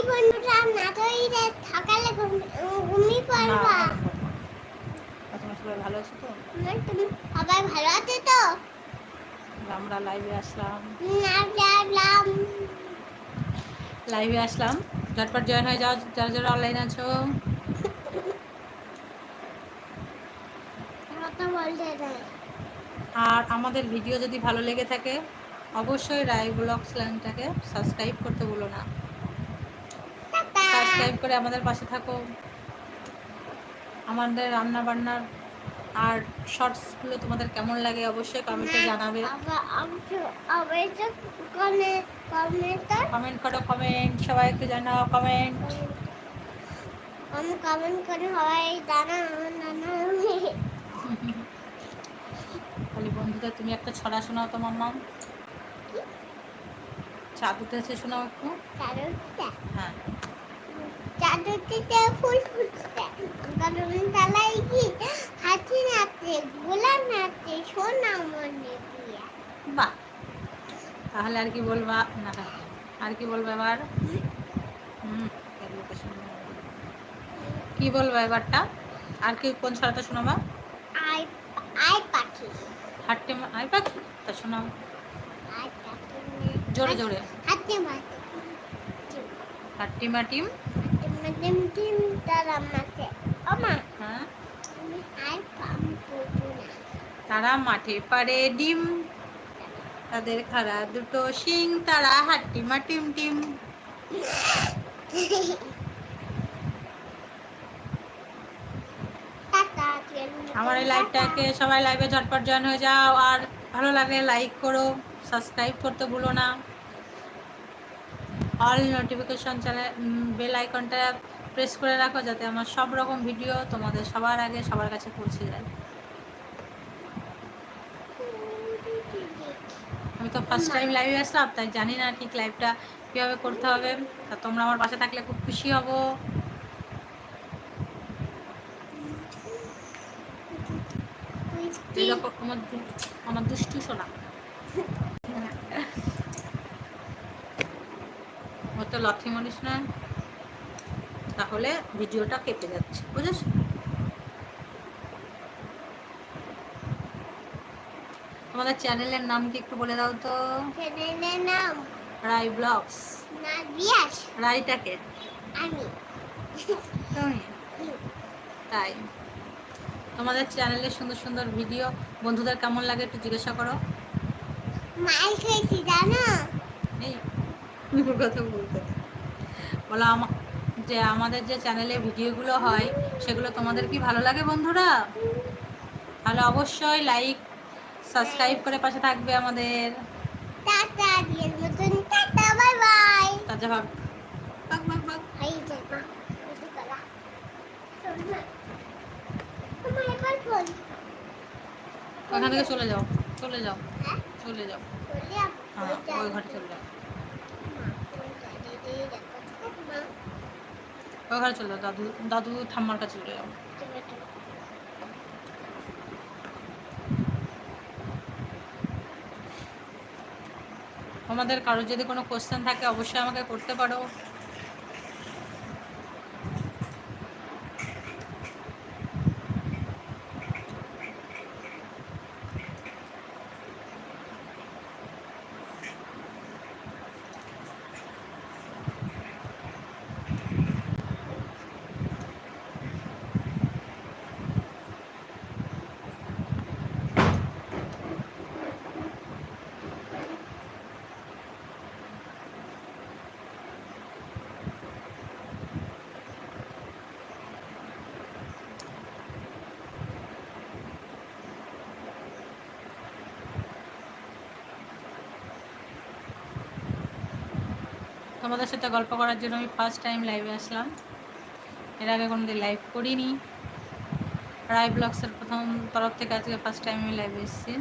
বন্ধুরা না তো সকালে ঘুমিয়ে পড়বা। তোমরা সবাই ভালো আছো তো? তুমি সবাই ভালো আছো তো? আমরা লাইভে আসলাম। ঝটপট জয়েন হয়ে যাও যারা যারা অনলাইন আছো। আর আমাদের ভিডিও যদি ভালো লেগে থাকে অবশ্যই রায় ব্লগস চ্যানেলটাকে সাবস্ক্রাইব করতে ভুলো না। সাবস্ক্রাইব করে আমাদের পাশে থাকো। আমাদের রান্না বান্নার আর শর্টসগুলো তোমাদের কেমন লাগে অবশ্যই কমেন্টে জানাবে। কমেন্ট করো, কমেন্ট সবাই একটু জানাও, কমেন্ট। আমি কমেন্ট করে সবাই জানাও। খালি বন্ধুদের তুমি একটা ছড়া শোনাও তো মাম্মা। চাঁদ উঠেছে শোনাও একটু। হ্যাঁ। চাঁদ উঠেছে ফুল ফুটছে গরম তলায় কি হাতি নাচে গোলাপ নাচে সোনা মনে দিয়া। বাহ, তাহলে আর কি বলবা? না আর কি বলবো এবার? কি বলবো এবারটা? আর কি কোন ছড়াটা শোনাবা? আই আই পাখি হাট্টে আই পাখি তা শোনাও জোরে জোরে। হাতি মাটি হাট্টি মাটিম টিম টিম তারা মাঠে ওমা হ্যাঁ আমি আর পাম করবো না। তারা মাঠে পারে ডিম, তাদের খাড়া দুটো শিং, তারা হাট্টি মাটিম টিম। আমার এই লাইভটাকে সবাই লাইভে ঝটপট জয়েন হয়ে যাও। আর ভালো লাগলে লাইক করো, সাবস্ক্রাইব করতে ভুলো না। অল নোটিফিকেশন চ্যানেল বেল আইকনটা প্রেস করে রাখো যাতে আমার সব রকম ভিডিও তোমাদের সবার আগে সবার কাছে পৌঁছে যায়। আমি তো ফার্স্ট টাইম লাইভে আসলাম, তাই জানি না ঠিক লাইভটা কীভাবে করতে হবে। তা তোমরা আমার পাশে থাকলে খুব খুশি হব। এইরকম আমার দুষ্টু শোনা ও তো লথি মরিস না, তাহলে ভিডিওটা কেটে যাচ্ছে, বুঝেছ? তোমাদের চ্যানেলের নাম কি একটু বলে দাও তো? চ্যানেলের নাম রাই ব্লগস। না বিয়াস রাইটাকে আমি তুমি তাই তোমাদের চ্যানেলে সুন্দর সুন্দর ভিডিও বন্ধুদের কেমন লাগে একটু জিজ্ঞাসা করো। মাই খেয়েছি জানো? এই কথা বলতে বলো যে আমাদের যে চ্যানেলে ভিডিওগুলো হয় সেগুলো তোমাদের কি ভালো লাগে বন্ধুরা? তাহলে অবশ্যই লাইক সাবস্ক্রাইব করে পাশে থাকবে আমাদের। টাটা দিয়ে মতন টাটা বাই বাই। তাজা ভাব বাক বাক বাক। হাই যায় মা কিছু করা তোমার এবার ফোন ওখান থেকে চলে যাও, চলে যাও, হ্যাঁ চলে যাও। চলে হ্যাঁ ওই ঘরে চলে যাও, ওই ঘরে চলে যাও। দাদু দাদু ঠাম্মার কাছে চলে যাও। তোমাদের কারোর যদি কোনো কোশ্চেন থাকে অবশ্যই আমাকে করতে পারো। তোমাদের সাথে গল্প করার জন্য আমি ফার্স্ট টাইম লাইভে আসলাম, এর আগে কোনোদিন লাইভ করিনি। রাই ব্লগসের প্রথম তরফ থেকে আজকে ফার্স্ট টাইম আমি লাইভে এসেছি।